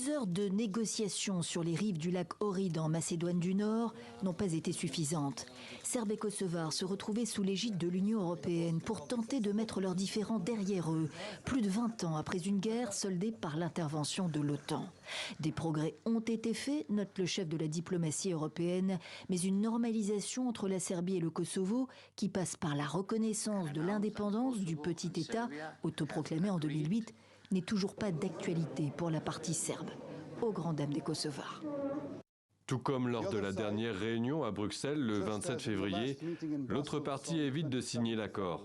2 heures de négociations sur les rives du lac Ohrid en Macédoine du Nord n'ont pas été suffisantes. Serbes et Kosovars se retrouvaient sous l'égide de l'Union européenne pour tenter de mettre leurs différends derrière eux, plus de 20 ans après une guerre soldée par l'intervention de l'OTAN. Des progrès ont été faits, note le chef de la diplomatie européenne, mais une normalisation entre la Serbie et le Kosovo qui passe par la reconnaissance de l'indépendance du petit État autoproclamé en 2008 n'est toujours pas d'actualité pour la partie serbe, aux grandes dames des Kosovars. Tout comme lors de la dernière réunion à Bruxelles le 27 février, l'autre partie évite de signer l'accord.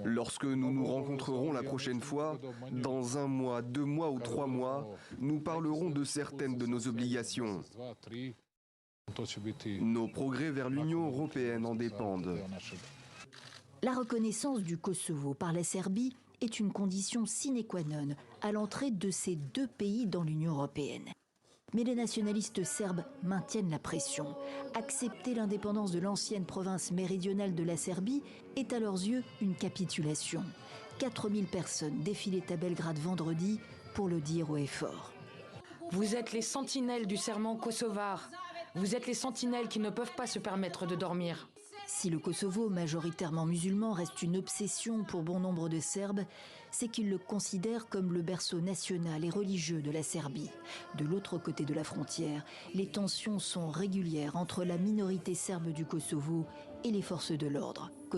Lorsque nous nous rencontrerons la prochaine fois, dans 1 mois, 2 mois ou 3 mois, nous parlerons de certaines de nos obligations. Nos progrès vers l'Union européenne en dépendent. La reconnaissance du Kosovo par la Serbie est une condition sine qua non à l'entrée de ces 2 pays dans l'Union européenne. Mais les nationalistes serbes maintiennent la pression. Accepter l'indépendance de l'ancienne province méridionale de la Serbie est à leurs yeux une capitulation. 4000 personnes défilaient à Belgrade vendredi pour le dire haut et fort. Vous êtes les sentinelles du serment kosovar. Vous êtes les sentinelles qui ne peuvent pas se permettre de dormir. Si le Kosovo, majoritairement musulman, reste une obsession pour bon nombre de Serbes, c'est qu'ils le considèrent comme le berceau national et religieux de la Serbie. De l'autre côté de la frontière, les tensions sont régulières entre la minorité serbe du Kosovo et les forces de l'ordre.